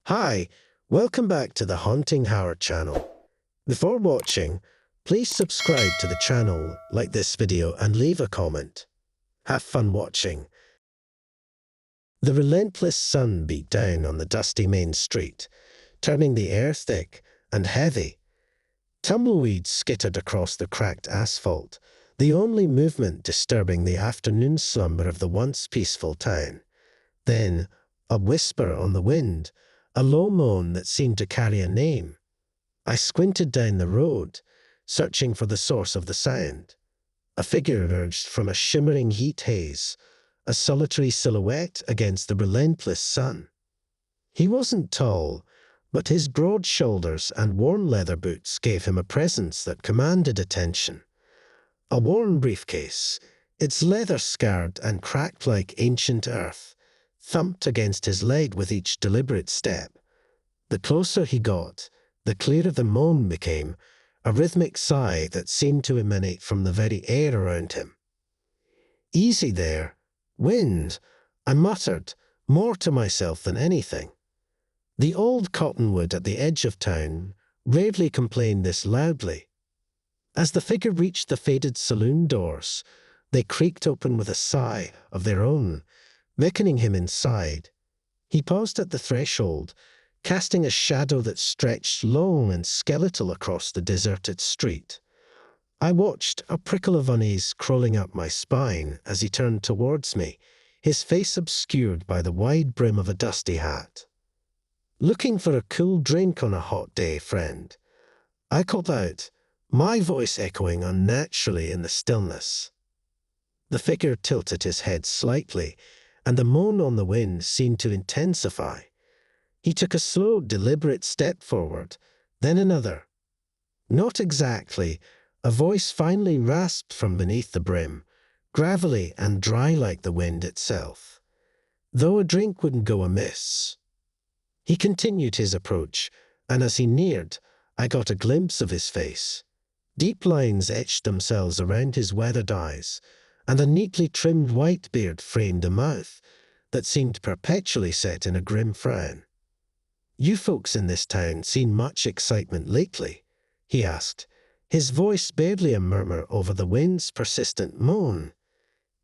Hi, welcome back to the Haunting Howard channel. Before watching, please subscribe to the channel, like this video and leave a comment. Have fun watching. The relentless sun beat down on the dusty main street, turning the air thick and heavy. Tumbleweeds skittered across the cracked asphalt, the only movement disturbing the afternoon slumber of the once peaceful town. Then, a whisper on the wind, a low moan that seemed to carry a name. I squinted down the road, searching for the source of the sound. A figure emerged from a shimmering heat haze, a solitary silhouette against the relentless sun. He wasn't tall, but his broad shoulders and worn leather boots gave him a presence that commanded attention. A worn briefcase, its leather scarred and cracked like ancient earth, thumped against his leg with each deliberate step. The closer he got, the clearer the moan became, a rhythmic sigh that seemed to emanate from the very air around him. "Easy there, wind," I muttered, more to myself than anything. The old cottonwood at the edge of town rarely complained this loudly. As the figure reached the faded saloon doors, they creaked open with a sigh of their own, beckoning him inside. He paused at the threshold, casting a shadow that stretched long and skeletal across the deserted street. I watched, a prickle of unease crawling up my spine as he turned towards me, his face obscured by the wide brim of a dusty hat. "Looking for a cool drink on a hot day, friend?" I called out, my voice echoing unnaturally in the stillness. The figure tilted his head slightly, and the moan on the wind seemed to intensify. He took a slow, deliberate step forward, then another. "Not exactly," a voice finally rasped from beneath the brim, gravelly and dry like the wind itself. "Though a drink wouldn't go amiss." He continued his approach, and as he neared, I got a glimpse of his face. Deep lines etched themselves around his weathered eyes, and a neatly trimmed white beard framed a mouth that seemed perpetually set in a grim frown. "You folks in this town seen much excitement lately?" he asked, his voice barely a murmur over the wind's persistent moan.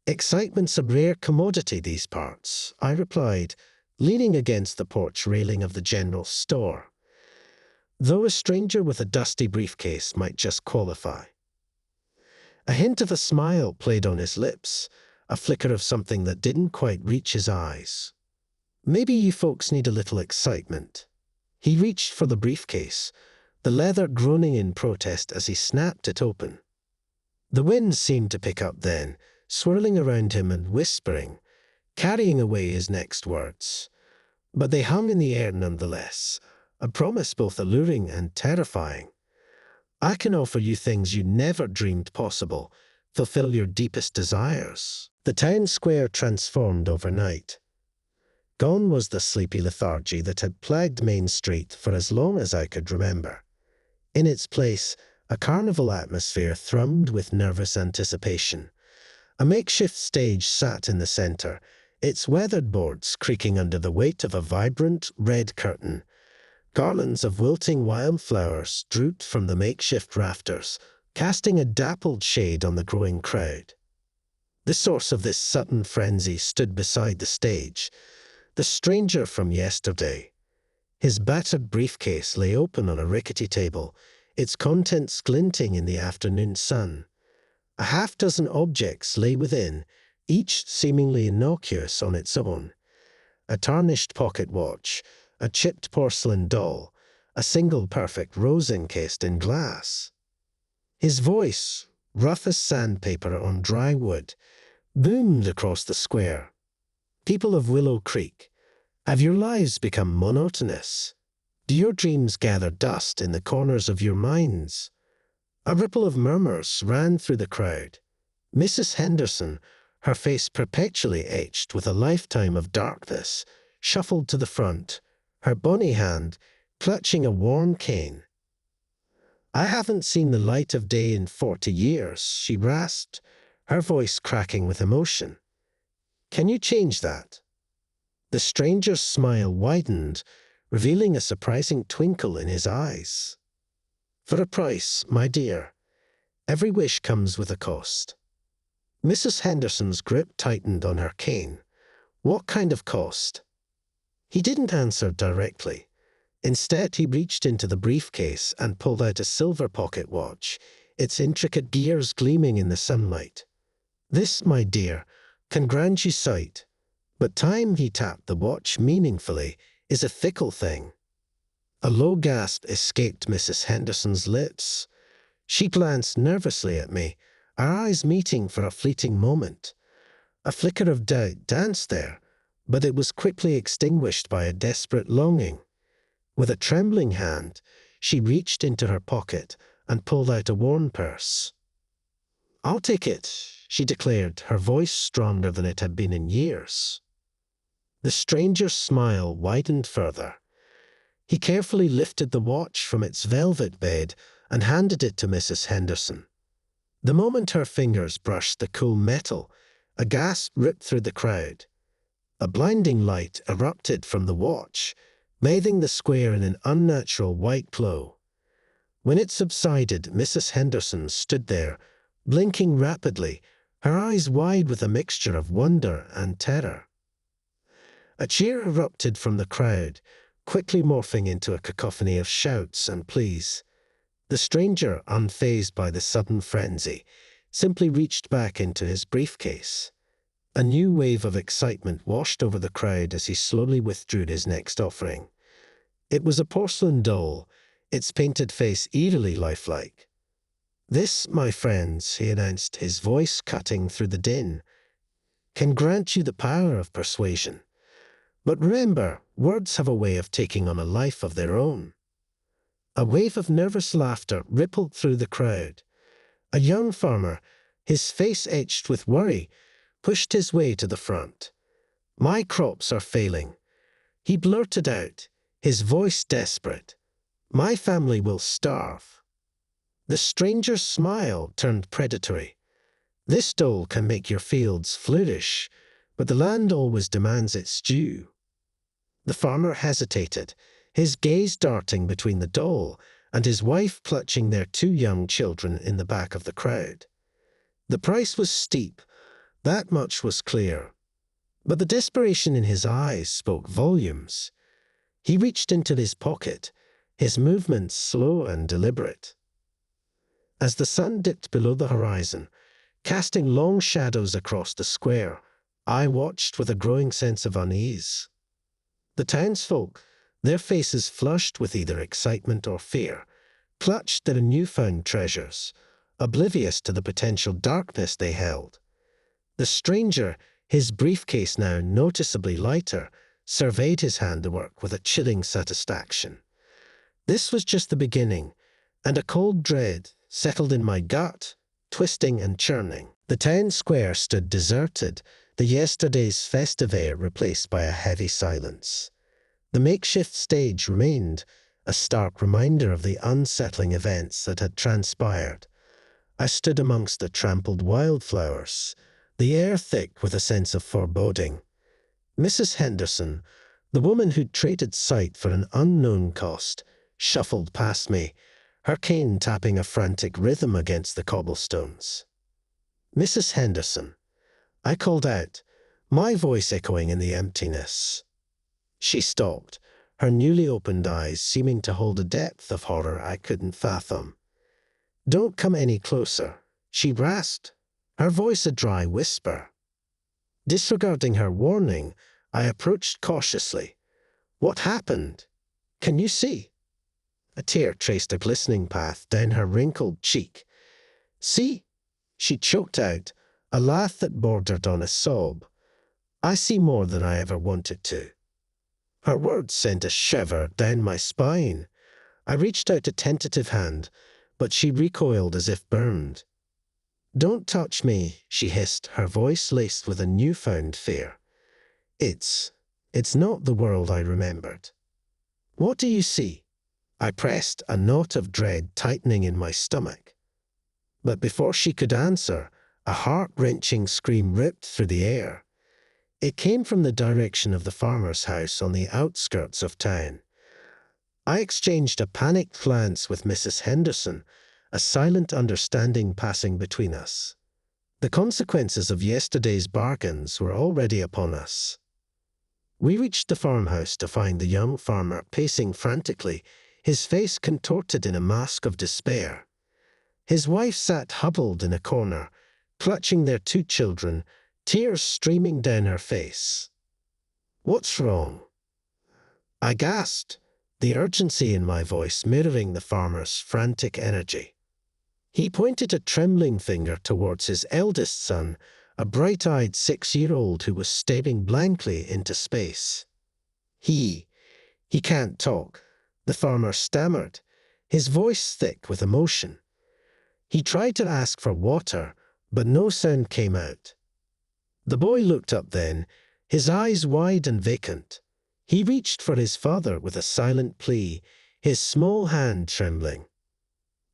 "Excitement's a rare commodity these parts," I replied, leaning against the porch railing of the general store. Though a stranger with a dusty briefcase might just qualify. A hint of a smile played on his lips, a flicker of something that didn't quite reach his eyes. "Maybe you folks need a little excitement." He reached for the briefcase, the leather groaning in protest as he snapped it open. The wind seemed to pick up then, swirling around him and whispering, carrying away his next words. But they hung in the air nonetheless, a promise both alluring and terrifying. "I can offer you things you never dreamed possible, fulfill your deepest desires." The town square transformed overnight. Gone was the sleepy lethargy that had plagued Main Street for as long as I could remember. In its place, a carnival atmosphere thrummed with nervous anticipation. A makeshift stage sat in the center, its weathered boards creaking under the weight of a vibrant red curtain. Garlands of wilting wildflowers drooped from the makeshift rafters, casting a dappled shade on the growing crowd. The source of this sudden frenzy stood beside the stage, the stranger from yesterday. His battered briefcase lay open on a rickety table, its contents glinting in the afternoon sun. A half-dozen objects lay within, each seemingly innocuous on its own. A tarnished pocket watch, a chipped porcelain doll, a single perfect rose encased in glass. His voice, rough as sandpaper on dry wood, boomed across the square. "People of Willow Creek, have your lives become monotonous? Do your dreams gather dust in the corners of your minds?" A ripple of murmurs ran through the crowd. Mrs. Henderson, her face perpetually etched with a lifetime of darkness, shuffled to the front, her bony hand clutching a worn cane. "I haven't seen the light of day in 40 years, she rasped, her voice cracking with emotion. "Can you change that?" The stranger's smile widened, revealing a surprising twinkle in his eyes. "For a price, my dear. Every wish comes with a cost." Mrs. Henderson's grip tightened on her cane. "What kind of cost?" He didn't answer directly. Instead, he reached into the briefcase and pulled out a silver pocket watch, its intricate gears gleaming in the sunlight. "This, my dear, can grant you sight. But time," he tapped the watch meaningfully, "is a fickle thing." A low gasp escaped Mrs. Henderson's lips. She glanced nervously at me, our eyes meeting for a fleeting moment. A flicker of doubt danced there, but it was quickly extinguished by a desperate longing. With a trembling hand, she reached into her pocket and pulled out a worn purse. "I'll take it," she declared, her voice stronger than it had been in years. The stranger's smile widened further. He carefully lifted the watch from its velvet bed and handed it to Mrs. Henderson. The moment her fingers brushed the cool metal, a gasp ripped through the crowd. A blinding light erupted from the watch, bathing the square in an unnatural white glow. When it subsided, Mrs. Henderson stood there, blinking rapidly, her eyes wide with a mixture of wonder and terror. A cheer erupted from the crowd, quickly morphing into a cacophony of shouts and pleas. The stranger, unfazed by the sudden frenzy, simply reached back into his briefcase. A new wave of excitement washed over the crowd as he slowly withdrew his next offering. It was a porcelain doll, its painted face eerily lifelike. "This, my friends," he announced, his voice cutting through the din, "can grant you the power of persuasion. But remember, words have a way of taking on a life of their own." A wave of nervous laughter rippled through the crowd. A young farmer, his face etched with worry, pushed his way to the front. "My crops are failing," he blurted out, his voice desperate. "My family will starve." The stranger's smile turned predatory. "This doll can make your fields flourish, but the land always demands its due." The farmer hesitated, his gaze darting between the doll and his wife clutching their two young children in the back of the crowd. The price was steep, that much was clear. But the desperation in his eyes spoke volumes. He reached into his pocket, his movements slow and deliberate. As the sun dipped below the horizon, casting long shadows across the square, I watched with a growing sense of unease. The townsfolk, their faces flushed with either excitement or fear, clutched their newfound treasures, oblivious to the potential darkness they held. The stranger, his briefcase now noticeably lighter, surveyed his handiwork with a chilling satisfaction. This was just the beginning, and a cold dread settled in my gut, twisting and churning. The town square stood deserted, the yesterday's festive air replaced by a heavy silence. The makeshift stage remained, a stark reminder of the unsettling events that had transpired. I stood amongst the trampled wildflowers, the air thick with a sense of foreboding. Mrs. Henderson, the woman who'd traded sight for an unknown cost, shuffled past me, her cane tapping a frantic rhythm against the cobblestones. "Mrs. Henderson," I called out, my voice echoing in the emptiness. She stopped, her newly opened eyes seeming to hold a depth of horror I couldn't fathom. "Don't come any closer," she rasped, her voice a dry whisper. Disregarding her warning, I approached cautiously. "What happened? Can you see?" A tear traced a glistening path down her wrinkled cheek. "See?" she choked out, a laugh that bordered on a sob. "I see more than I ever wanted to." Her words sent a shiver down my spine. I reached out a tentative hand, but she recoiled as if burned. "Don't touch me," she hissed, her voice laced with a newfound fear. It's not the world I remembered." "What do you see?" I pressed, a knot of dread tightening in my stomach. But before she could answer, a heart-wrenching scream ripped through the air. It came from the direction of the farmer's house on the outskirts of town. I exchanged a panicked glance with Mrs. Henderson, a silent understanding passing between us. The consequences of yesterday's bargains were already upon us. We reached the farmhouse to find the young farmer pacing frantically, his face contorted in a mask of despair. His wife sat huddled in a corner, clutching their 2 children, tears streaming down her face. "What's wrong?" I gasped, the urgency in my voice mirroring the farmer's frantic energy. He pointed a trembling finger towards his eldest son, a bright-eyed 6-year-old who was staring blankly into space. He can't talk," the farmer stammered, his voice thick with emotion. He tried to ask for water, but no sound came out. The boy looked up then, his eyes wide and vacant. He reached for his father with a silent plea, his small hand trembling.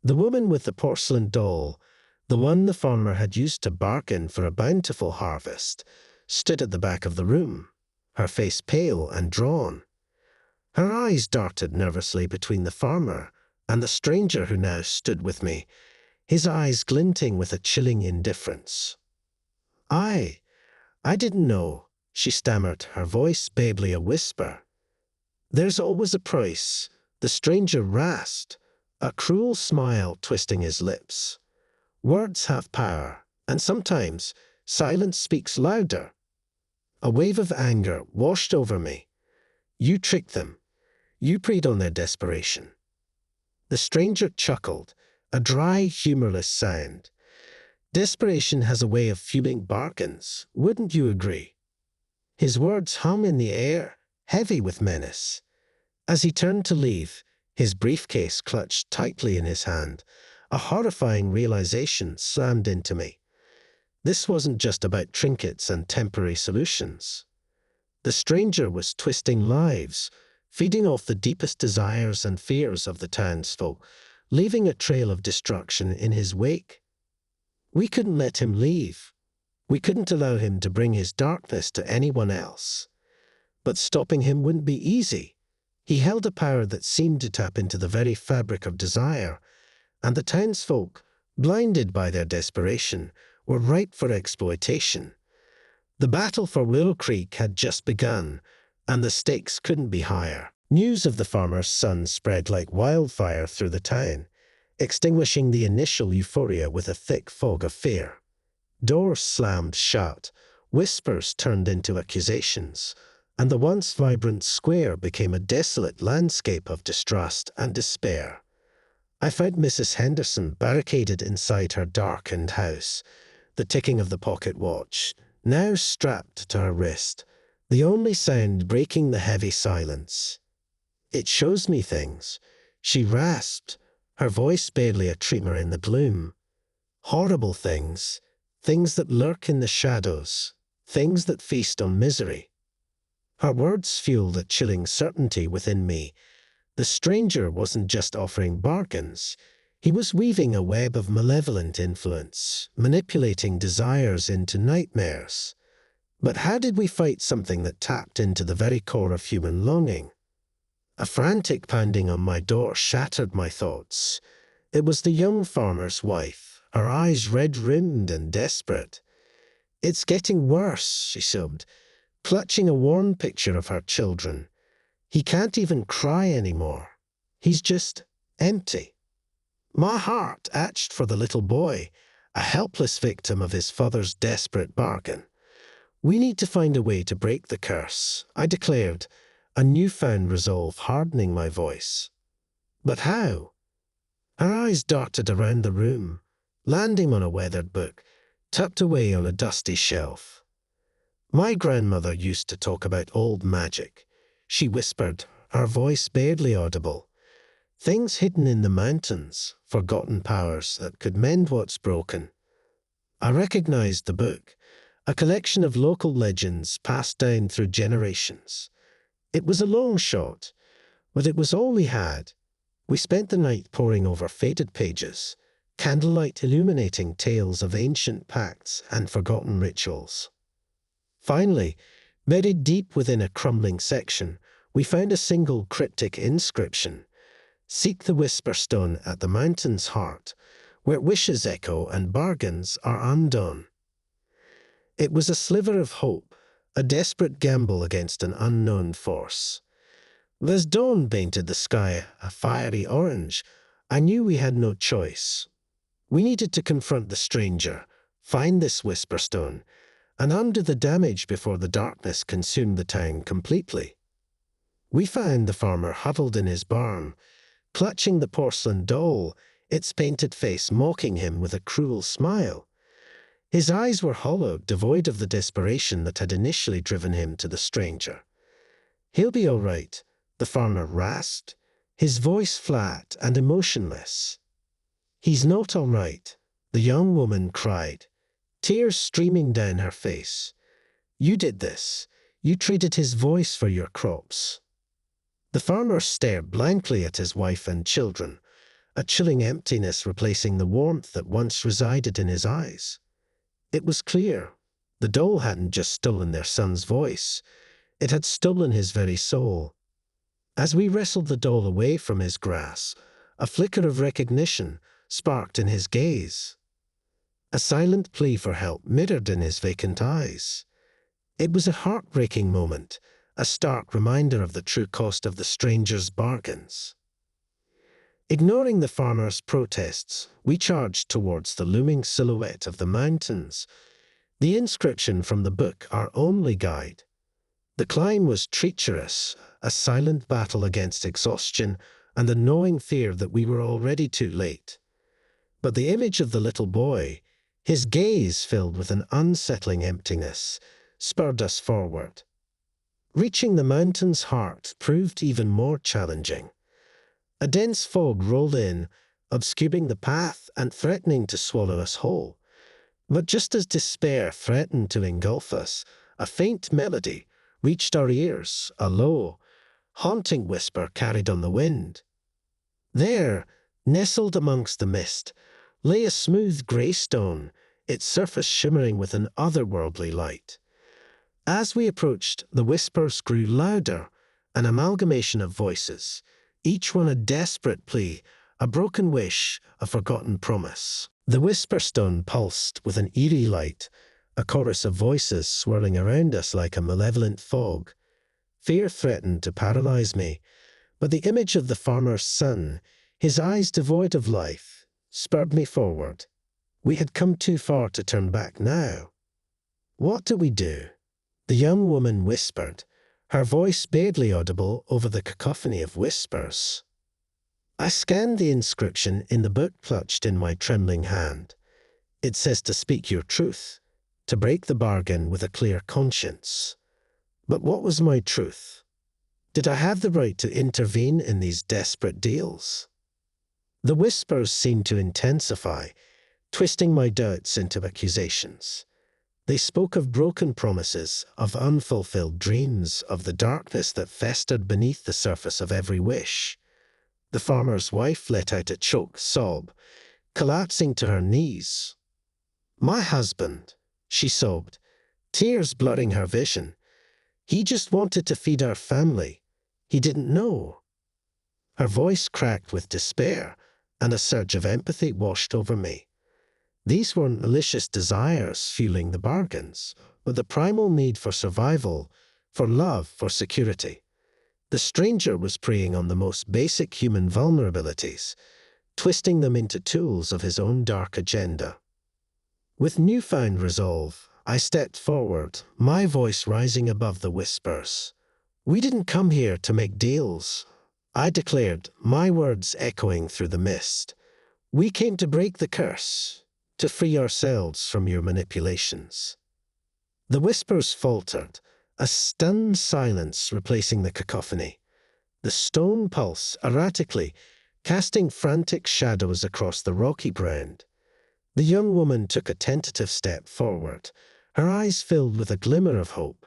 The woman with the porcelain doll, the one the farmer had used to bargain for a bountiful harvest, stood at the back of the room, her face pale and drawn. Her eyes darted nervously between the farmer and the stranger who now stood with me, his eyes glinting with a chilling indifference. I didn't know," she stammered, her voice barely a whisper. "There's always a price," the stranger rasped, a cruel smile twisting his lips. "Words have power, and sometimes silence speaks louder." A wave of anger washed over me. "You tricked them. You preyed on their desperation." The stranger chuckled, a dry, humorless sound. "Desperation has a way of fueling bargains, wouldn't you agree?" His words hung in the air, heavy with menace. As he turned to leave, his briefcase clutched tightly in his hand, a horrifying realization slammed into me. This wasn't just about trinkets and temporary solutions. The stranger was twisting lives, feeding off the deepest desires and fears of the townsfolk, leaving a trail of destruction in his wake. We couldn't let him leave. We couldn't allow him to bring his darkness to anyone else. But stopping him wouldn't be easy. He held a power that seemed to tap into the very fabric of desire, and the townsfolk, blinded by their desperation, were ripe for exploitation. The battle for Willow Creek had just begun, and the stakes couldn't be higher. News of the farmer's son spread like wildfire through the town, extinguishing the initial euphoria with a thick fog of fear. Doors slammed shut, whispers turned into accusations, and the once vibrant square became a desolate landscape of distrust and despair. I found Mrs. Henderson barricaded inside her darkened house, the ticking of the pocket watch, now strapped to her wrist, the only sound breaking the heavy silence. "It shows me things," she rasped, her voice barely a tremor in the gloom. "Horrible things, things that lurk in the shadows, things that feast on misery." Her words fueled a chilling certainty within me. The stranger wasn't just offering bargains. He was weaving a web of malevolent influence, manipulating desires into nightmares. But how did we fight something that tapped into the very core of human longing? A frantic pounding on my door shattered my thoughts. It was the young farmer's wife, her eyes red-rimmed and desperate. "It's getting worse," she sobbed, clutching a worn picture of her children. "He can't even cry anymore. He's just empty." My heart ached for the little boy, a helpless victim of his father's desperate bargain. "We need to find a way to break the curse," I declared, a newfound resolve hardening my voice. "But how?" Her eyes darted around the room, landing on a weathered book, tucked away on a dusty shelf. "My grandmother used to talk about old magic," she whispered, her voice barely audible. "Things hidden in the mountains, forgotten powers that could mend what's broken." I recognized the book, a collection of local legends passed down through generations. It was a long shot, but it was all we had. We spent the night poring over faded pages, candlelight illuminating tales of ancient pacts and forgotten rituals. Finally, buried deep within a crumbling section, We found a single cryptic inscription: "Seek the Whisper Stone at the mountain's heart, where wishes echo and bargains are undone." It was a sliver of hope, a desperate gamble against an unknown force. As dawn painted the sky a fiery orange, I knew we had no choice. We needed to confront the stranger, find this Whisper Stone, and undo the damage before the darkness consumed the town completely. We found the farmer huddled in his barn, clutching the porcelain doll, its painted face mocking him with a cruel smile. His eyes were hollow, devoid of the desperation that had initially driven him to the stranger. "He'll be all right," the farmer rasped, his voice flat and emotionless. "He's not all right," the young woman cried, tears streaming down her face. "You did this. You traded his voice for your crops." The farmer stared blankly at his wife and children, a chilling emptiness replacing the warmth that once resided in his eyes. It was clear. The doll hadn't just stolen their son's voice. It had stolen his very soul. As we wrestled the doll away from his grasp, a flicker of recognition sparked in his gaze. A silent plea for help mirrored in his vacant eyes. It was a heartbreaking moment, a stark reminder of the true cost of the stranger's bargains. Ignoring the farmer's protests, we charged towards the looming silhouette of the mountains, the inscription from the book our only guide. The climb was treacherous, a silent battle against exhaustion and the gnawing fear that we were already too late. But the image of the little boy, his gaze filled with an unsettling emptiness, spurred us forward. Reaching the mountain's heart proved even more challenging. A dense fog rolled in, obscuring the path and threatening to swallow us whole. But just as despair threatened to engulf us, a faint melody reached our ears, a low, haunting whisper carried on the wind. There, nestled amongst the mist, lay a smooth grey stone, its surface shimmering with an otherworldly light. As we approached, the whispers grew louder, an amalgamation of voices, each one a desperate plea, a broken wish, a forgotten promise. The Whisper Stone pulsed with an eerie light, a chorus of voices swirling around us like a malevolent fog. Fear threatened to paralyze me, but the image of the farmer's son, his eyes devoid of life, spurred me forward. We had come too far to turn back now. "What do we do?" the young woman whispered, her voice barely audible over the cacophony of whispers. I scanned the inscription in the book clutched in my trembling hand. It says to speak your truth, to break the bargain with a clear conscience. But what was my truth? Did I have the right to intervene in these desperate deals? The whispers seemed to intensify, twisting my doubts into accusations. They spoke of broken promises, of unfulfilled dreams, of the darkness that festered beneath the surface of every wish. The farmer's wife let out a choked sob, collapsing to her knees. "My husband," she sobbed, tears blurring her vision. "He just wanted to feed our family. He didn't know." Her voice cracked with despair, and a surge of empathy washed over me. These weren't malicious desires fueling the bargains, but the primal need for survival, for love, for security. The stranger was preying on the most basic human vulnerabilities, twisting them into tools of his own dark agenda. With newfound resolve, I stepped forward, my voice rising above the whispers. "We didn't come here to make deals," I declared, my words echoing through the mist. "We came to break the curse, to free ourselves from your manipulations." The whispers faltered, a stunned silence replacing the cacophony. The stone pulsed erratically, casting frantic shadows across the rocky ground. The young woman took a tentative step forward, her eyes filled with a glimmer of hope.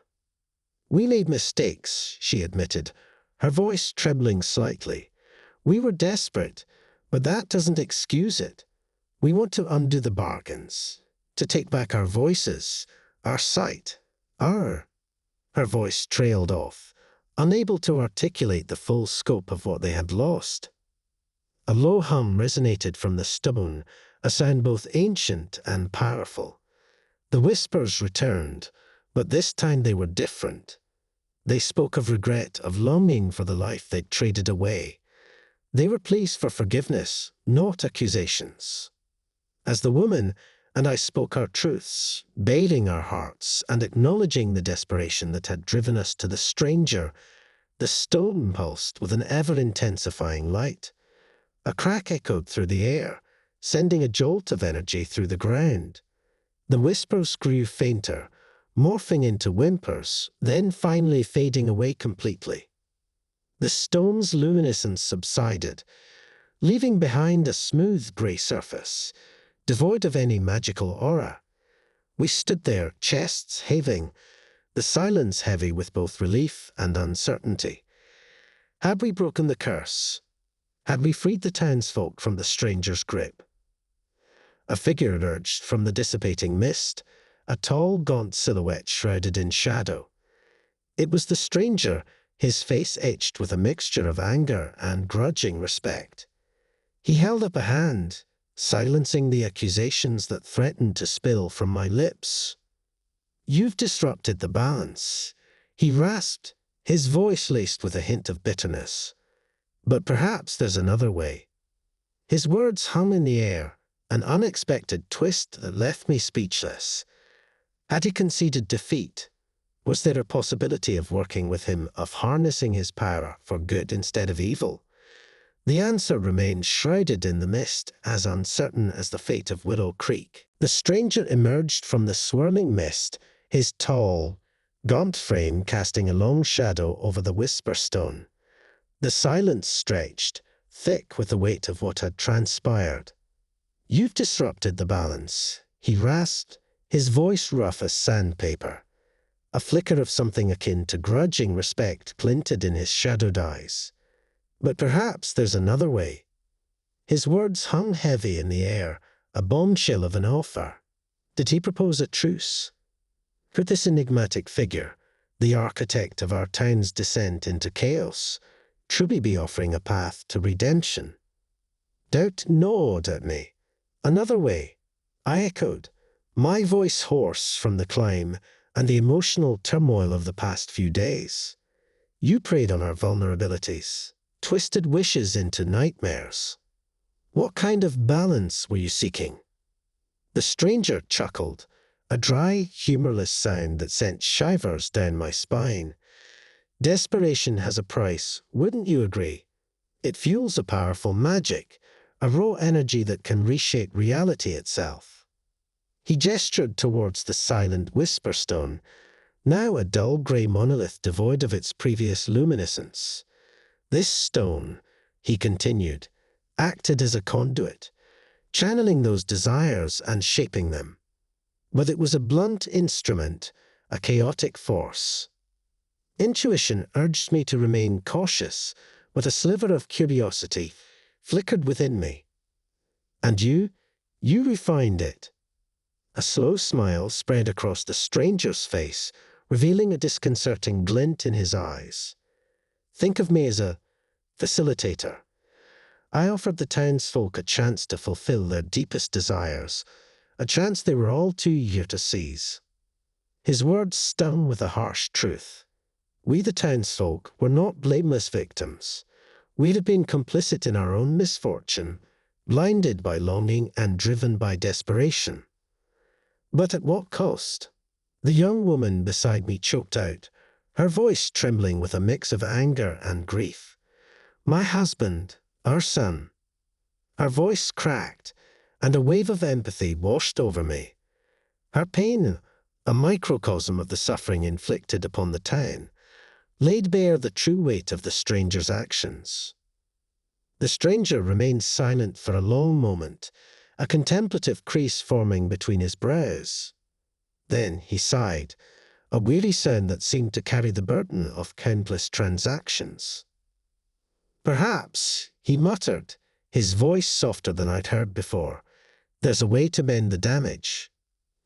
"We made mistakes," she admitted, her voice trembling slightly. "We were desperate, but that doesn't excuse it. We want to undo the bargains, to take back our voices, our sight, our—" Her voice trailed off, unable to articulate the full scope of what they had lost. A low hum resonated from the stone, a sound both ancient and powerful. The whispers returned, but this time they were different. They spoke of regret, of longing for the life they'd traded away. They were pleas for forgiveness, not accusations. As the woman and I spoke our truths, baring our hearts and acknowledging the desperation that had driven us to the stranger, the stone pulsed with an ever-intensifying light. A crack echoed through the air, sending a jolt of energy through the ground. The whispers grew fainter, morphing into whimpers, then finally fading away completely. The stone's luminescence subsided, leaving behind a smooth grey surface, devoid of any magical aura. We stood there, chests heaving, the silence heavy with both relief and uncertainty. Had we broken the curse? Had we freed the townsfolk from the stranger's grip? A figure emerged from the dissipating mist, a tall, gaunt silhouette shrouded in shadow. It was the stranger, his face etched with a mixture of anger and grudging respect. He held up a hand, silencing the accusations that threatened to spill from my lips. "You've disrupted the balance," he rasped, his voice laced with a hint of bitterness. "But perhaps there's another way." His words hung in the air, an unexpected twist that left me speechless. Had he conceded defeat? Was there a possibility of working with him, of harnessing his power for good instead of evil? The answer remained shrouded in the mist, as uncertain as the fate of Willow Creek. The stranger emerged from the swirling mist, his tall, gaunt frame casting a long shadow over the whisper stone. The silence stretched, thick with the weight of what had transpired. "You've disrupted the balance," he rasped, his voice rough as sandpaper. A flicker of something akin to grudging respect glinted in his shadowed eyes. "But perhaps there's another way." His words hung heavy in the air, a bombshell of an offer. Did he propose a truce? Could this enigmatic figure, the architect of our town's descent into chaos, truly be offering a path to redemption? Doubt gnawed at me. "Another way," I echoed, my voice hoarse from the climb and the emotional turmoil of the past few days. "You preyed on our vulnerabilities, twisted wishes into nightmares. What kind of balance were you seeking?" The stranger chuckled, a dry, humorless sound that sent shivers down my spine. "Desperation has a price, wouldn't you agree? It fuels a powerful magic, a raw energy that can reshape reality itself." He gestured towards the silent whisper stone, now a dull grey monolith devoid of its previous luminescence. "This stone," he continued, "acted as a conduit, channeling those desires and shaping them. But it was a blunt instrument, a chaotic force. Intuition urged me to remain cautious, but a sliver of curiosity flickered within me. And you refined it." A slow smile spread across the stranger's face, revealing a disconcerting glint in his eyes. "Think of me as a facilitator. I offered the townsfolk a chance to fulfill their deepest desires, a chance they were all too eager to seize." His words stung with a harsh truth. We, the townsfolk, were not blameless victims. We had been complicit in our own misfortune, blinded by longing and driven by desperation. But at what cost? The young woman beside me choked out, her voice trembling with a mix of anger and grief. "My husband, our son." Her voice cracked, and a wave of empathy washed over me. Her pain, a microcosm of the suffering inflicted upon the town, laid bare the true weight of the stranger's actions. The stranger remained silent for a long moment, a contemplative crease forming between his brows. Then he sighed, a weary sound that seemed to carry the burden of countless transactions. "Perhaps," he muttered, his voice softer than I'd heard before, "there's a way to mend the damage,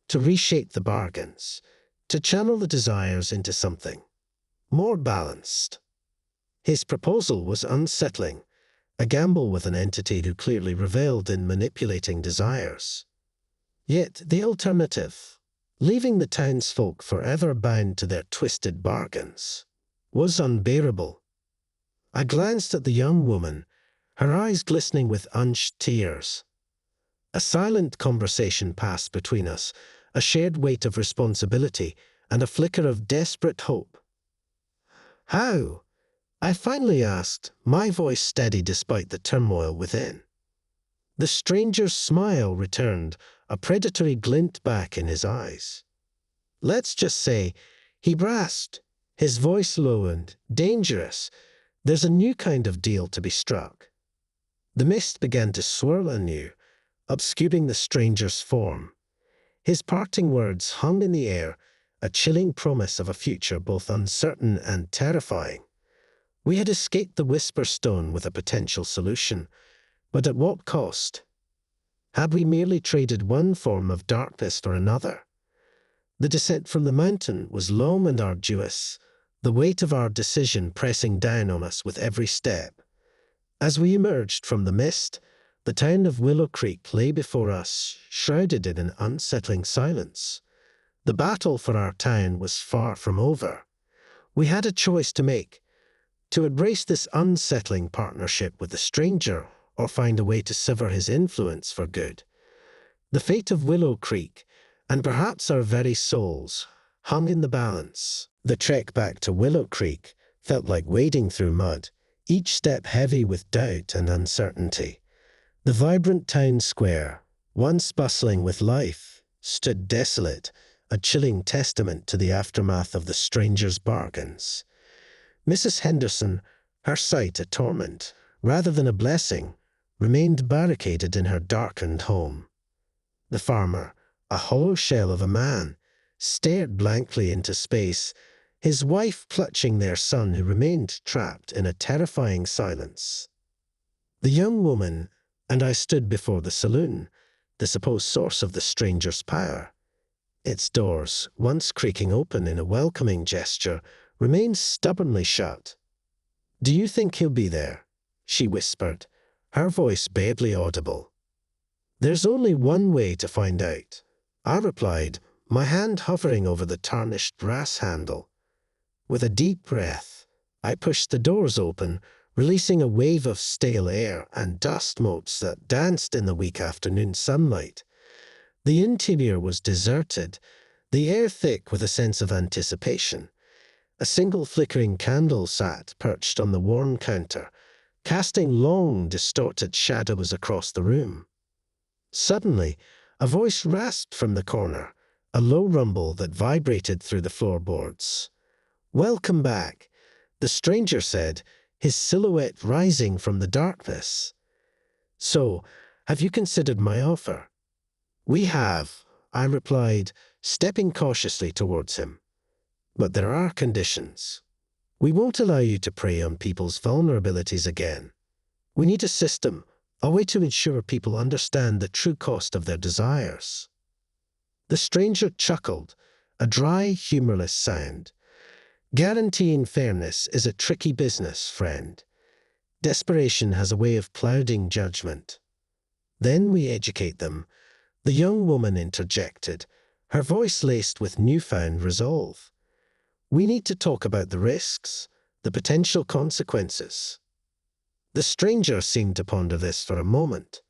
to reshape the bargains, to channel the desires into something more balanced." His proposal was unsettling, a gamble with an entity who clearly reveled in manipulating desires. Yet the alternative, leaving the townsfolk forever bound to their twisted bargains, was unbearable. I glanced at the young woman, her eyes glistening with unshed tears. A silent conversation passed between us, a shared weight of responsibility and a flicker of desperate hope. "How?" I finally asked, my voice steady despite the turmoil within. The stranger's smile returned, a predatory glint back in his eyes. "Let's just say," he rasped, his voice low and dangerous, "there's a new kind of deal to be struck." The mist began to swirl anew, obscuring the stranger's form. His parting words hung in the air, a chilling promise of a future both uncertain and terrifying. We had escaped the Whisper Stone with a potential solution, but at what cost? Had we merely traded one form of darkness for another? The descent from the mountain was long and arduous, the weight of our decision pressing down on us with every step. As we emerged from the mist, the town of Willow Creek lay before us, shrouded in an unsettling silence. The battle for our town was far from over. We had a choice to make: to embrace this unsettling partnership with the stranger, or find a way to sever his influence for good. The fate of Willow Creek, and perhaps our very souls, hung in the balance. The trek back to Willow Creek felt like wading through mud, each step heavy with doubt and uncertainty. The vibrant town square, once bustling with life, stood desolate, a chilling testament to the aftermath of the stranger's bargains. Mrs. Henderson, her sight a torment rather than a blessing, remained barricaded in her darkened home. The farmer, a hollow shell of a man, stared blankly into space, his wife clutching their son who remained trapped in a terrifying silence. The young woman and I stood before the saloon, the supposed source of the stranger's power. Its doors, once creaking open in a welcoming gesture, remained stubbornly shut. "Do you think he'll be there?" she whispered, her voice barely audible. "There's only one way to find out," I replied, my hand hovering over the tarnished brass handle. With a deep breath, I pushed the doors open, releasing a wave of stale air and dust motes that danced in the weak afternoon sunlight. The interior was deserted, the air thick with a sense of anticipation. A single flickering candle sat perched on the worn counter, casting long, distorted shadows across the room. Suddenly, a voice rasped from the corner, a low rumble that vibrated through the floorboards. "Welcome back," the stranger said, his silhouette rising from the darkness. "So, have you considered my offer?" "We have," I replied, stepping cautiously towards him. "But there are conditions. We won't allow you to prey on people's vulnerabilities again. We need a system, a way to ensure people understand the true cost of their desires." The stranger chuckled, a dry, humorless sound. "Guaranteeing fairness is a tricky business, friend. Desperation has a way of clouding judgment. Then we educate them," the young woman interjected, her voice laced with newfound resolve. "We need to talk about the risks, the potential consequences." The stranger seemed to ponder this for a moment.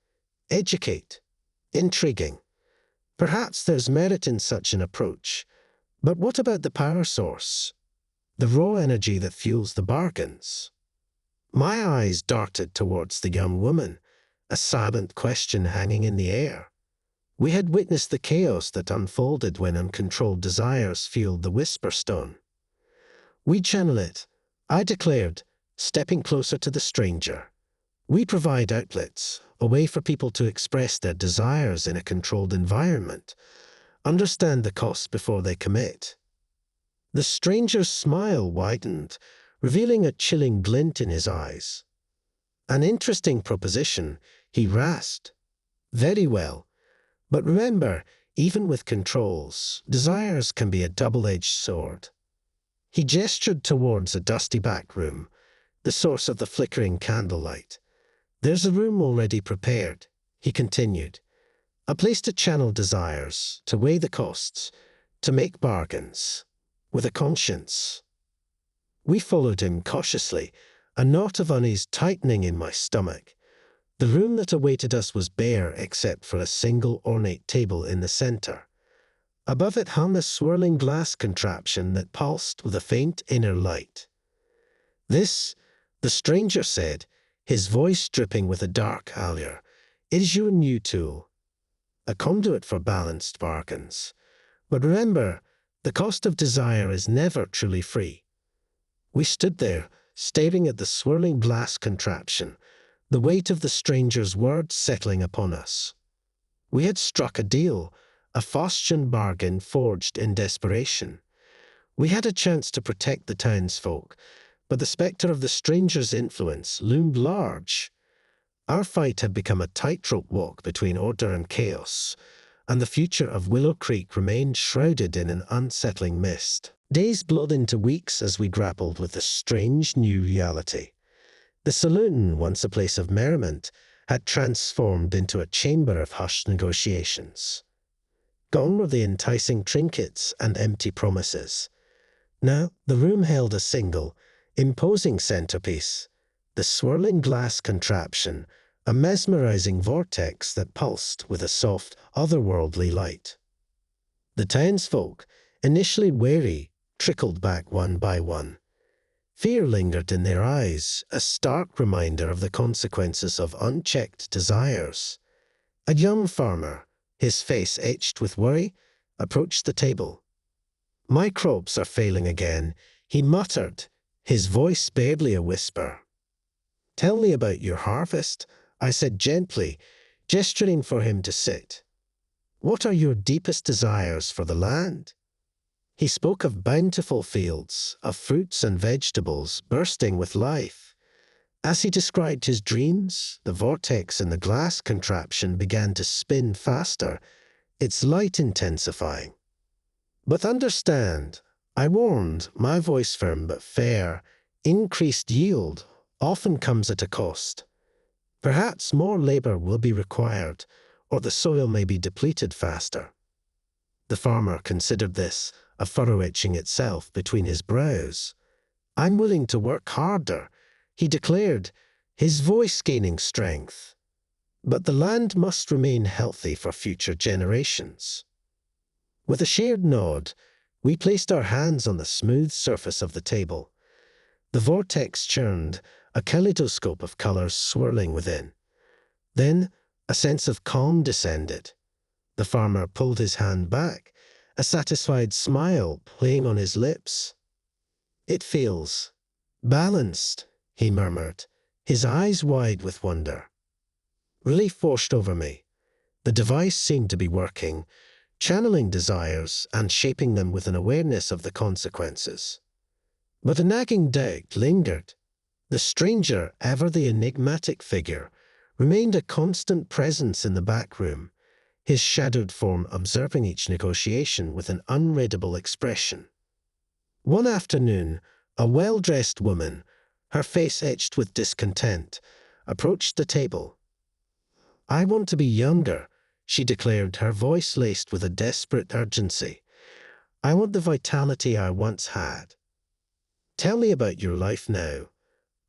Educate. Intriguing. Perhaps there's merit in such an approach. But what about the power source? The raw energy that fuels the bargains? My eyes darted towards the young woman, a silent question hanging in the air. We had witnessed the chaos that unfolded when uncontrolled desires fueled the Whisper Stone. "We channel it," I declared, stepping closer to the stranger. "We provide outlets, a way for people to express their desires in a controlled environment, understand the costs before they commit." The stranger's smile widened, revealing a chilling glint in his eyes. "An interesting proposition," he rasped. "Very well. But remember, even with controls, desires can be a double-edged sword." He gestured towards a dusty back room, the source of the flickering candlelight. There's a room already prepared, he continued. A place to channel desires, to weigh the costs, to make bargains, with a conscience. We followed him cautiously, a knot of unease tightening in my stomach. The room that awaited us was bare except for a single ornate table in the center. Above it hung a swirling glass contraption that pulsed with a faint inner light. "This," the stranger said, his voice dripping with a dark allure, "is your new tool. A conduit for balanced bargains. But remember, the cost of desire is never truly free." We stood there, staring at the swirling glass contraption, the weight of the stranger's words settling upon us. We had struck a deal, a Faustian bargain forged in desperation. We had a chance to protect the townsfolk, but the spectre of the stranger's influence loomed large. Our fight had become a tightrope walk between order and chaos, and the future of Willow Creek remained shrouded in an unsettling mist. Days bled into weeks as we grappled with the strange new reality. The saloon, once a place of merriment, had transformed into a chamber of hushed negotiations. Gone were the enticing trinkets and empty promises. Now the room held a single, imposing centerpiece, the swirling glass contraption, a mesmerizing vortex that pulsed with a soft, otherworldly light. The townsfolk, initially wary, trickled back one by one. Fear lingered in their eyes, a stark reminder of the consequences of unchecked desires. A young farmer, his face etched with worry, approached the table. "My crops are failing again," he muttered, his voice barely a whisper. "Tell me about your harvest," I said gently, gesturing for him to sit. "What are your deepest desires for the land?" He spoke of bountiful fields, of fruits and vegetables bursting with life. As he described his dreams, the vortex in the glass contraption began to spin faster, its light intensifying. "But understand," I warned, my voice firm but fair, "increased yield often comes at a cost. Perhaps more labor will be required, or the soil may be depleted faster." The farmer considered this, a furrow etching itself between his brows. "I'm willing to work harder," he declared, his voice gaining strength. "But the land must remain healthy for future generations." With a shared nod, we placed our hands on the smooth surface of the table. The vortex churned, a kaleidoscope of colors swirling within. Then a sense of calm descended. The farmer pulled his hand back, a satisfied smile playing on his lips. "It feels balanced," he murmured, his eyes wide with wonder. Relief washed over me. The device seemed to be working, channeling desires and shaping them with an awareness of the consequences. But a nagging doubt lingered. The stranger, ever the enigmatic figure, remained a constant presence in the back room, his shadowed form observing each negotiation with an unreadable expression. One afternoon, a well-dressed woman, her face etched with discontent, approached the table. "I want to be younger," she declared, her voice laced with a desperate urgency. "I want the vitality I once had." "Tell me about your life now,"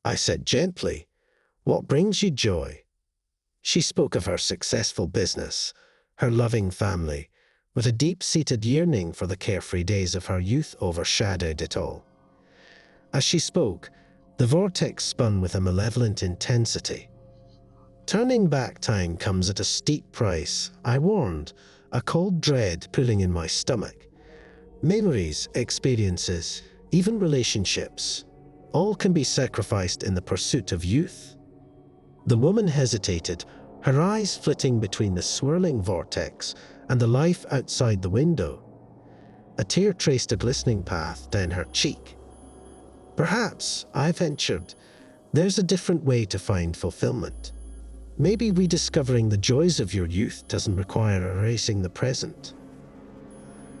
I said gently. "What brings you joy?" She spoke of her successful business, her loving family, but a deep-seated yearning for the carefree days of her youth overshadowed it all. As she spoke, the vortex spun with a malevolent intensity. "Turning back time comes at a steep price," I warned, a cold dread pulling in my stomach. "Memories, experiences, even relationships, all can be sacrificed in the pursuit of youth." The woman hesitated, her eyes flitting between the swirling vortex and the life outside the window. A tear traced a glistening path down her cheek. "Perhaps," I ventured, "there's a different way to find fulfillment. Maybe rediscovering the joys of your youth doesn't require erasing the present."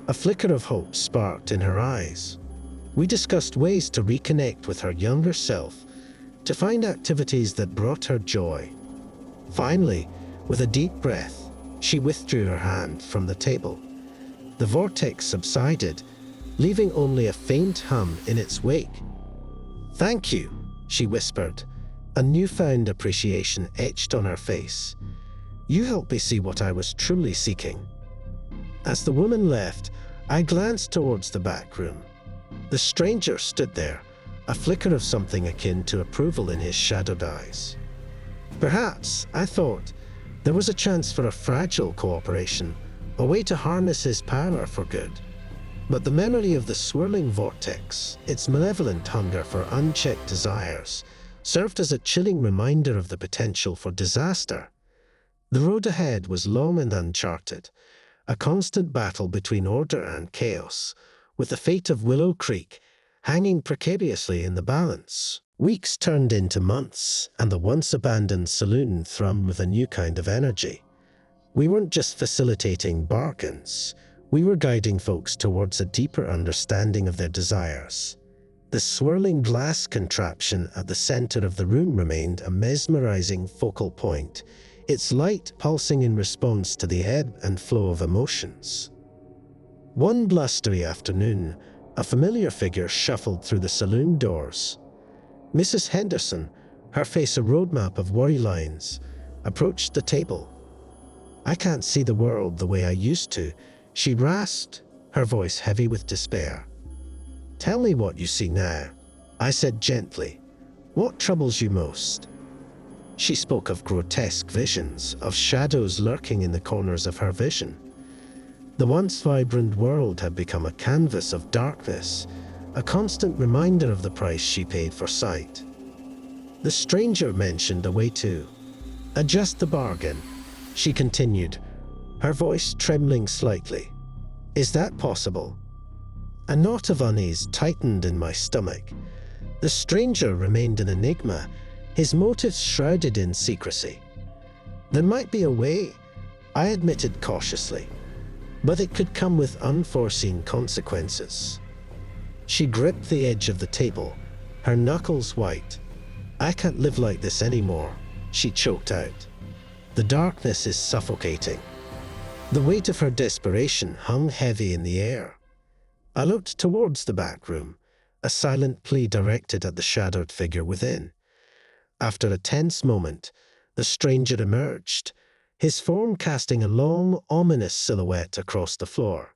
A flicker of hope sparked in her eyes. We discussed ways to reconnect with her younger self, to find activities that brought her joy. Finally, with a deep breath, she withdrew her hand from the table. The vortex subsided, leaving only a faint hum in its wake. "Thank you," she whispered, a newfound appreciation etched on her face. "You helped me see what I was truly seeking." As the woman left, I glanced towards the back room. The stranger stood there, a flicker of something akin to approval in his shadowed eyes. Perhaps, I thought, there was a chance for a fragile cooperation, a way to harness his power for good. But the memory of the swirling vortex, its malevolent hunger for unchecked desires, served as a chilling reminder of the potential for disaster. The road ahead was long and uncharted, a constant battle between order and chaos, with the fate of Willow Creek hanging precariously in the balance. Weeks turned into months, and the once-abandoned saloon thrummed with a new kind of energy. We weren't just facilitating bargains, we were guiding folks towards a deeper understanding of their desires. The swirling glass contraption at the center of the room remained a mesmerizing focal point, its light pulsing in response to the ebb and flow of emotions. One blustery afternoon, a familiar figure shuffled through the saloon doors. Mrs. Henderson, her face a roadmap of worry lines, approached the table. "I can't see the world the way I used to," she rasped, her voice heavy with despair. "Tell me what you see now," I said gently. "What troubles you most?" She spoke of grotesque visions, of shadows lurking in the corners of her vision. The once vibrant world had become a canvas of darkness, a constant reminder of the price she paid for sight. The stranger mentioned a way to adjust the bargain, she continued, her voice trembling slightly. "Is that possible?" A knot of unease tightened in my stomach. The stranger remained an enigma, his motives shrouded in secrecy. "There might be a way," I admitted cautiously, "but it could come with unforeseen consequences." She gripped the edge of the table, her knuckles white. "I can't live like this anymore," she choked out. "The darkness is suffocating." The weight of her desperation hung heavy in the air. I looked towards the back room, a silent plea directed at the shadowed figure within. After a tense moment, the stranger emerged, his form casting a long, ominous silhouette across the floor.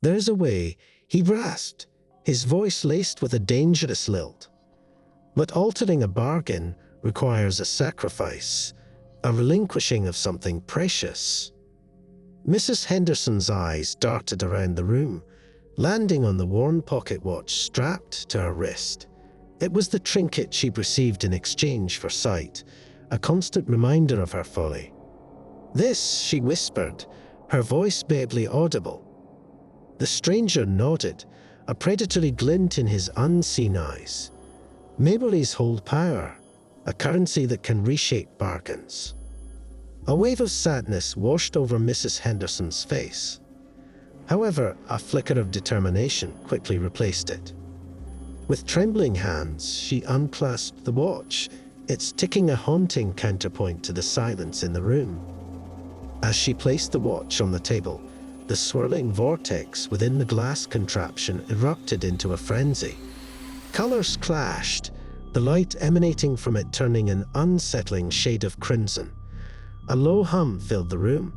"There's a way," he rasped, his voice laced with a dangerous lilt. "But altering a bargain requires a sacrifice, a relinquishing of something precious." Mrs. Henderson's eyes darted around the room, landing on the worn pocket watch strapped to her wrist. It was the trinket she'd received in exchange for sight, a constant reminder of her folly. "This," she whispered, her voice barely audible. The stranger nodded, a predatory glint in his unseen eyes. "Memories hold power, a currency that can reshape bargains." A wave of sadness washed over Mrs. Henderson's face. However, a flicker of determination quickly replaced it. With trembling hands, she unclasped the watch, its ticking a haunting counterpoint to the silence in the room. As she placed the watch on the table, the swirling vortex within the glass contraption erupted into a frenzy. Colors clashed, the light emanating from it turning an unsettling shade of crimson. A low hum filled the room,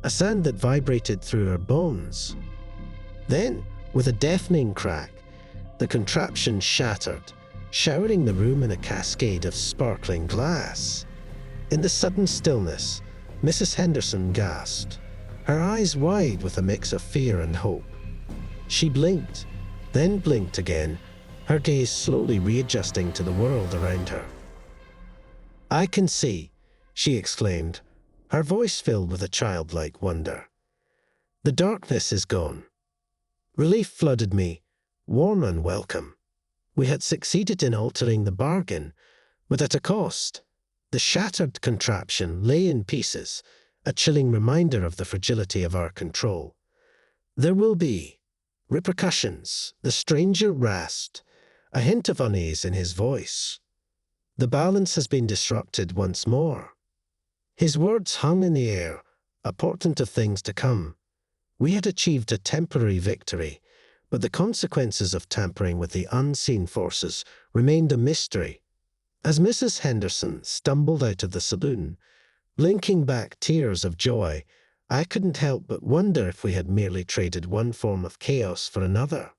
a sound that vibrated through her bones. Then, with a deafening crack, the contraption shattered, showering the room in a cascade of sparkling glass. In the sudden stillness, Mrs. Henderson gasped, her eyes wide with a mix of fear and hope. She blinked, then blinked again, her gaze slowly readjusting to the world around her. "I can see," she exclaimed, her voice filled with a childlike wonder. "The darkness is gone." Relief flooded me, warm and welcome. We had succeeded in altering the bargain, but at a cost. The shattered contraption lay in pieces, a chilling reminder of the fragility of our control. "There will be repercussions," the stranger rasped, a hint of unease in his voice. The balance has been disrupted once more. His words hung in the air, a portent of things to come. We had achieved a temporary victory, but the consequences of tampering with the unseen forces remained a mystery. As Mrs. Henderson stumbled out of the saloon, blinking back tears of joy, I couldn't help but wonder if we had merely traded one form of chaos for another.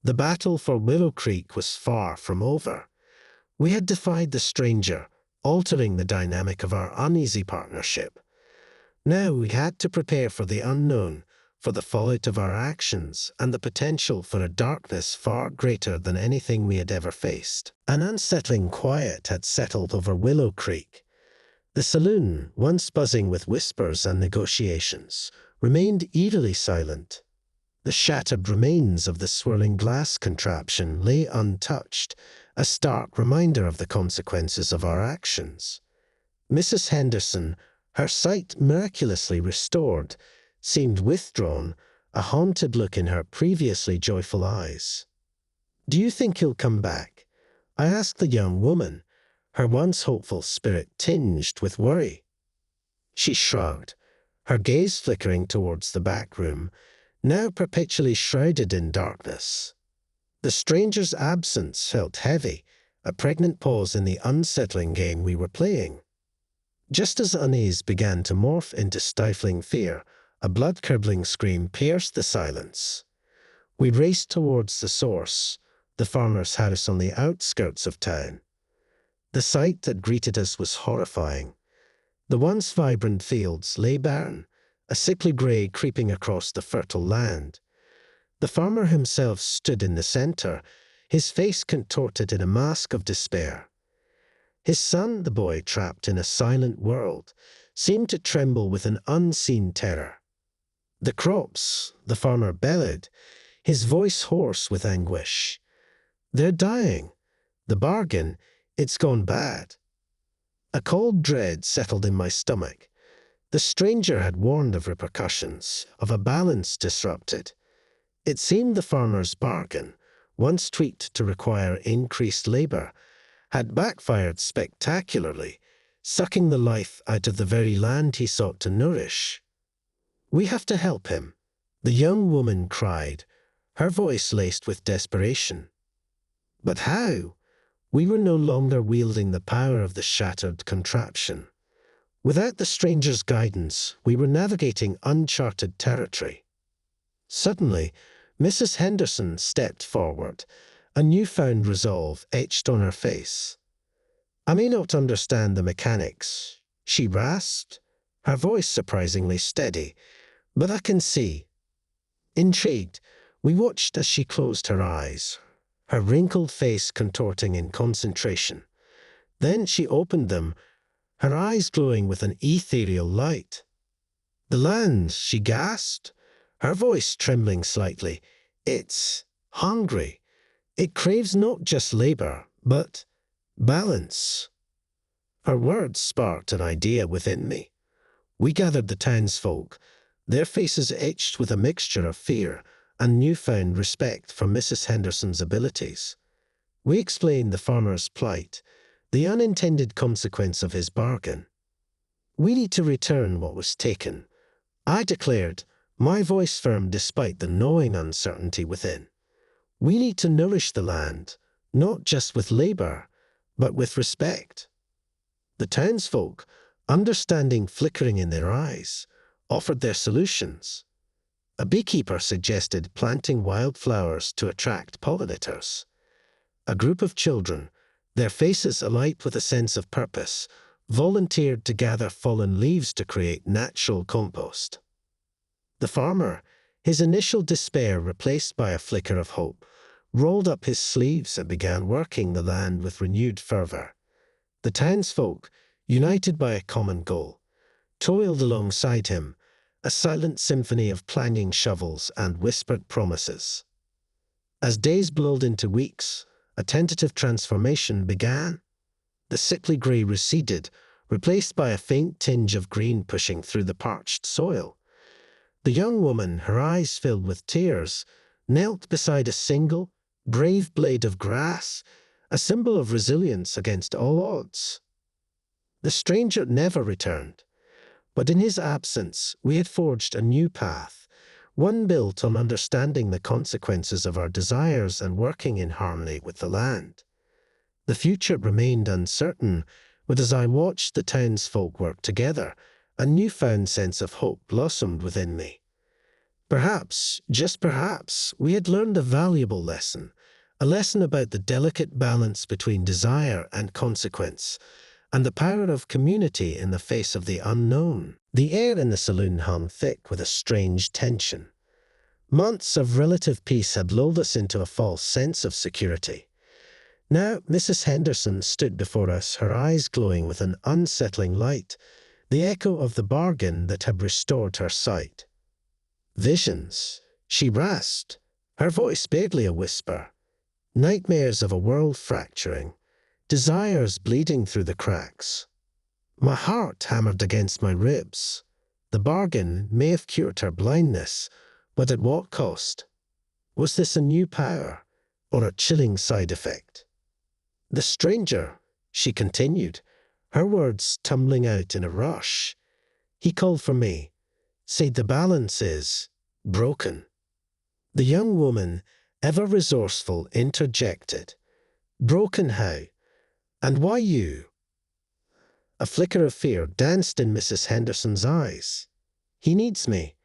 The battle for Willow Creek was far from over. We had defied the stranger, altering the dynamic of our uneasy partnership. Now we had to prepare for the unknown, for the fallout of our actions, and the potential for a darkness far greater than anything we had ever faced. An unsettling quiet had settled over Willow Creek. The saloon, once buzzing with whispers and negotiations, remained eerily silent. The shattered remains of the swirling glass contraption lay untouched, a stark reminder of the consequences of our actions. Mrs. Henderson, her sight miraculously restored, seemed withdrawn, a haunted look in her previously joyful eyes. "Do you think he'll come back?" I asked the young woman, her once hopeful spirit tinged with worry. She shrugged, her gaze flickering towards the back room, now perpetually shrouded in darkness. The stranger's absence felt heavy, a pregnant pause in the unsettling game we were playing. Just as unease began to morph into stifling fear, a blood-curdling scream pierced the silence. We raced towards the source, the farmer's house on the outskirts of town. The sight that greeted us was horrifying. The once vibrant fields lay barren, a sickly grey creeping across the fertile land. The farmer himself stood in the center, his face contorted in a mask of despair. His son, the boy trapped in a silent world, seemed to tremble with an unseen terror. "The crops," the farmer bellowed, his voice hoarse with anguish. "They're dying. The bargain, it's gone bad." A cold dread settled in my stomach. The stranger had warned of repercussions, of a balance disrupted. It seemed the farmer's bargain, once tweaked to require increased labor, had backfired spectacularly, sucking the life out of the very land he sought to nourish. "We have to help him," the young woman cried, her voice laced with desperation. But how? We were no longer wielding the power of the shattered contraption. Without the stranger's guidance, we were navigating uncharted territory. Suddenly, Mrs. Henderson stepped forward, a newfound resolve etched on her face. "I may not understand the mechanics," she rasped, her voice surprisingly steady, "but I can see." Intrigued, we watched as she closed her eyes, her wrinkled face contorting in concentration. Then she opened them, her eyes glowing with an ethereal light. "The land," she gasped, her voice trembling slightly, "it's hungry. It craves not just labor, but balance." Her words sparked an idea within me. We gathered the townsfolk, their faces etched with a mixture of fear and newfound respect for Mrs. Henderson's abilities. We explained the farmer's plight, the unintended consequence of his bargain. "We need to return what was taken," I declared, my voice firm despite the gnawing uncertainty within. "We need to nourish the land, not just with labor, but with respect." The townsfolk, understanding flickering in their eyes, offered their solutions. A beekeeper suggested planting wildflowers to attract pollinators. A group of children, their faces alight with a sense of purpose, volunteered to gather fallen leaves to create natural compost. The farmer, his initial despair replaced by a flicker of hope, rolled up his sleeves and began working the land with renewed fervor. The townsfolk, united by a common goal, toiled alongside him, a silent symphony of clanging shovels and whispered promises. As days blurred into weeks, a tentative transformation began. The sickly grey receded, replaced by a faint tinge of green pushing through the parched soil. The young woman, her eyes filled with tears, knelt beside a single, brave blade of grass, a symbol of resilience against all odds. The stranger never returned, but in his absence we had forged a new path, one built on understanding the consequences of our desires and working in harmony with the land. The future remained uncertain, but as I watched the townsfolk work together, a newfound sense of hope blossomed within me. Perhaps, just perhaps, we had learned a valuable lesson, a lesson about the delicate balance between desire and consequence, and the power of community in the face of the unknown. The air in the saloon hung thick with a strange tension. Months of relative peace had lulled us into a false sense of security. Now Mrs. Henderson stood before us, her eyes glowing with an unsettling light, the echo of the bargain that had restored her sight. Visions, she rasped, her voice barely a whisper. Nightmares of a world fracturing, desires bleeding through the cracks. My heart hammered against my ribs. The bargain may have cured her blindness, but at what cost? Was this a new power, or a chilling side effect? The stranger, she continued, her words tumbling out in a rush. He called for me, said the balance is broken. The young woman, ever resourceful, interjected. Broken how? And why you? A flicker of fear danced in Mrs. Henderson's eyes. He needs me,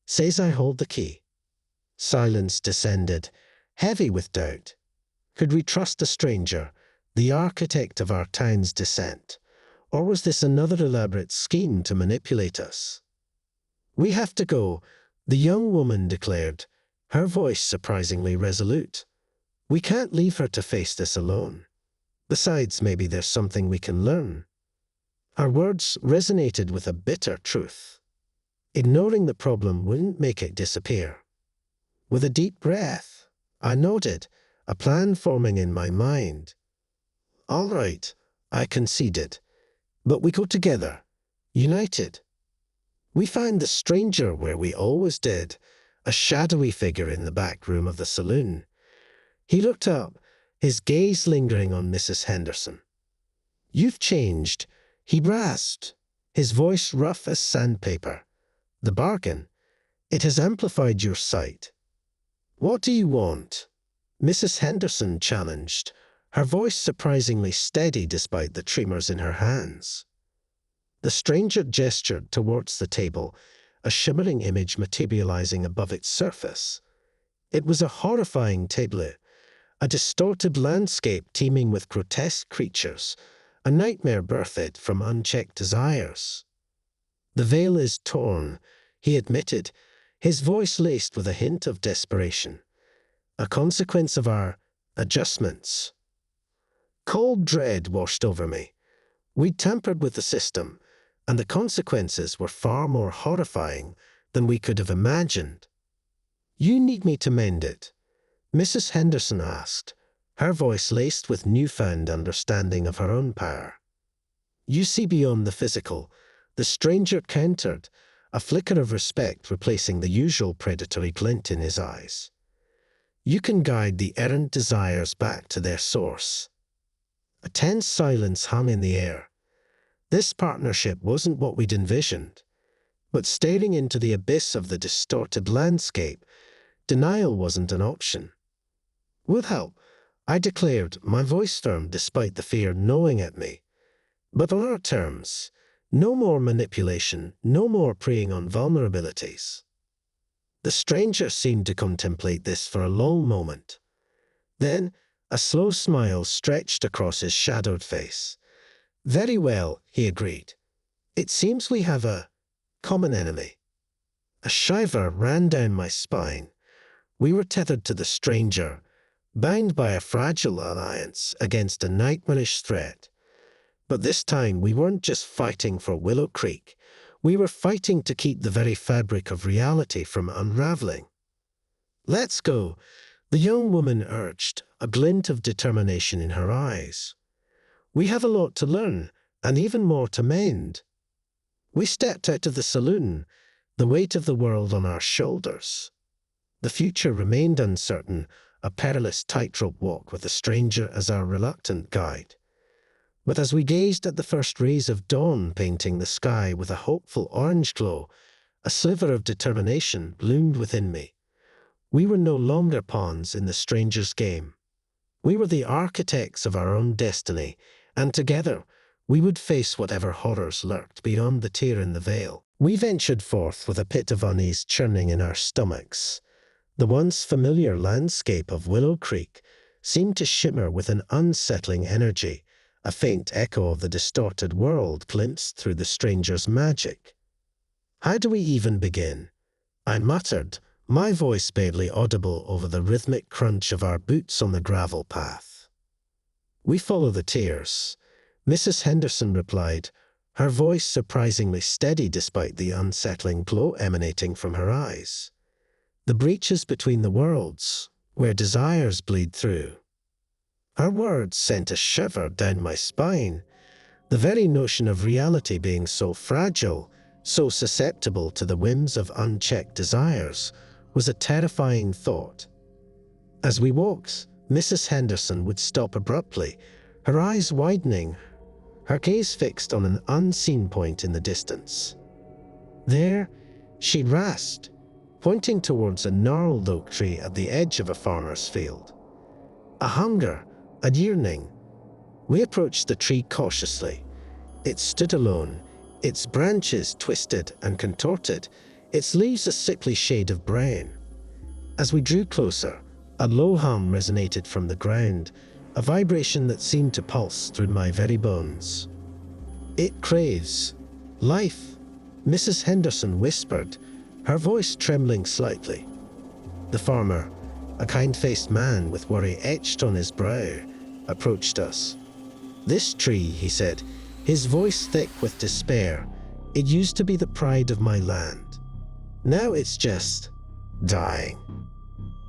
says I hold the key. Silence descended, heavy with doubt. Could we trust a stranger, the architect of our town's descent? Or was this another elaborate scheme to manipulate us? We have to go, the young woman declared, her voice surprisingly resolute. We can't leave her to face this alone. Besides, maybe there's something we can learn. Her words resonated with a bitter truth. Ignoring the problem wouldn't make it disappear. With a deep breath, I nodded, a plan forming in my mind. All right, I conceded. But we go together, united. We find the stranger where we always did, a shadowy figure in the back room of the saloon. He looked up, his gaze lingering on Mrs. Henderson. You've changed, he rasped, his voice rough as sandpaper. The bargain, it has amplified your sight. What do you want? Mrs. Henderson challenged, her voice surprisingly steady despite the tremors in her hands. The stranger gestured towards the table, a shimmering image materializing above its surface. It was a horrifying tableau, a distorted landscape teeming with grotesque creatures, a nightmare birthed from unchecked desires. The veil is torn, he admitted, his voice laced with a hint of desperation. A consequence of our adjustments. Cold dread washed over me. We'd tampered with the system, and the consequences were far more horrifying than we could have imagined. You need me to mend it? Mrs. Henderson asked, her voice laced with newfound understanding of her own power. You see beyond the physical, the stranger countered, a flicker of respect replacing the usual predatory glint in his eyes. You can guide the errant desires back to their source. A tense silence hung in the air. This partnership wasn't what we'd envisioned, but staring into the abyss of the distorted landscape, denial wasn't an option. With help, I declared, my voice firm despite the fear gnawing at me. But on our terms, no more manipulation, no more preying on vulnerabilities. The stranger seemed to contemplate this for a long moment. Then, a slow smile stretched across his shadowed face. Very well, he agreed. It seems we have a common enemy. A shiver ran down my spine. We were tethered to the stranger, bound by a fragile alliance against a nightmarish threat. But this time we weren't just fighting for Willow Creek. We were fighting to keep the very fabric of reality from unraveling. Let's go, the young woman urged, a glint of determination in her eyes. We have a lot to learn, and even more to mend. We stepped out of the saloon, the weight of the world on our shoulders. The future remained uncertain, a perilous tightrope walk with a stranger as our reluctant guide. But as we gazed at the first rays of dawn painting the sky with a hopeful orange glow, a sliver of determination bloomed within me. We were no longer pawns in the stranger's game. We were the architects of our own destiny, and together we would face whatever horrors lurked beyond the tear in the veil. We ventured forth with a pit of unease churning in our stomachs. The once familiar landscape of Willow Creek seemed to shimmer with an unsettling energy, a faint echo of the distorted world glimpsed through the stranger's magic. "How do we even begin?" I muttered, my voice barely audible over the rhythmic crunch of our boots on the gravel path. "We follow the tears," Mrs. Henderson replied, her voice surprisingly steady despite the unsettling glow emanating from her eyes. "The breaches between the worlds, where desires bleed through." Her words sent a shiver down my spine. The very notion of reality being so fragile, so susceptible to the whims of unchecked desires, was a terrifying thought. As we walked, Mrs. Henderson would stop abruptly, her eyes widening, her gaze fixed on an unseen point in the distance. "There," she rasped, pointing towards a gnarled oak tree at the edge of a farmer's field. A hunger, a yearning. We approached the tree cautiously. It stood alone, its branches twisted and contorted, its leaves a sickly shade of brown. As we drew closer, a low hum resonated from the ground, a vibration that seemed to pulse through my very bones. "It craves life," Mrs. Henderson whispered, her voice trembling slightly. The farmer, a kind-faced man with worry etched on his brow, approached us. "This tree," he said, his voice thick with despair, "it used to be the pride of my land. Now it's just dying."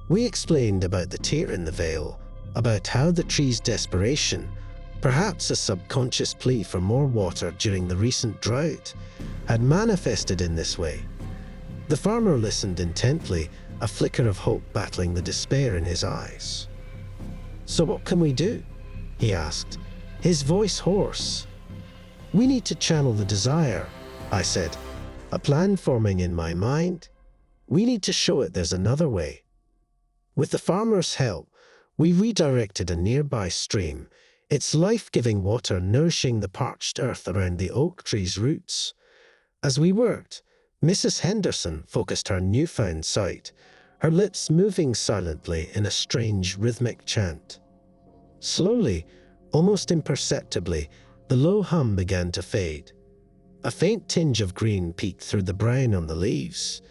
We explained about the tear in the veil, about how the tree's desperation, perhaps a subconscious plea for more water during the recent drought, had manifested in this way. The farmer listened intently, a flicker of hope battling the despair in his eyes. "So what can we do?" he asked, his voice hoarse. "We need to channel the desire," I said, a plan forming in my mind. "We need to show it there's another way." With the farmer's help, we redirected a nearby stream, its life-giving water nourishing the parched earth around the oak tree's roots. As we worked, Mrs. Henderson focused her newfound sight, her lips moving silently in a strange rhythmic chant. Slowly, almost imperceptibly, the low hum began to fade. A faint tinge of green peeked through the brown on the leaves,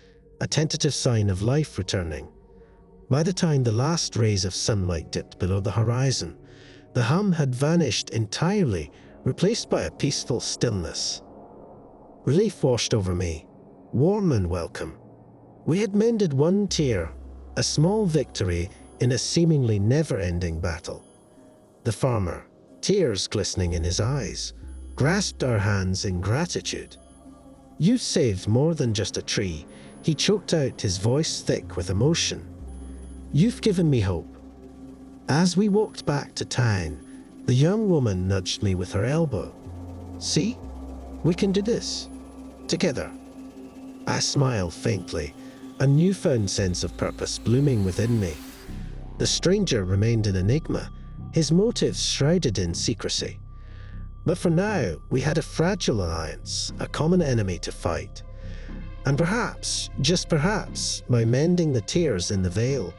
a tentative sign of life returning. By the time the last rays of sunlight dipped below the horizon, the hum had vanished entirely, replaced by a peaceful stillness. Relief washed over me, warm and welcome. We had mended one tear, a small victory in a seemingly never-ending battle. The farmer, tears glistening in his eyes, grasped our hands in gratitude. "You've saved more than just a tree," he choked out, his voice thick with emotion. "You've given me hope." As we walked back to town, the young woman nudged me with her elbow. "See? We can do this. Together." I smiled faintly, a newfound sense of purpose blooming within me. The stranger remained an enigma, his motives shrouded in secrecy. But for now, we had a fragile alliance, a common enemy to fight. And perhaps, just perhaps, by mending the tears in the veil,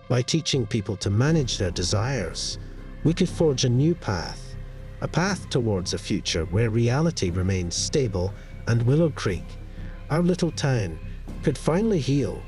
by teaching people to manage their desires, we could forge a new path, a path towards a future where reality remains stable and Willow Creek, our little town, could finally heal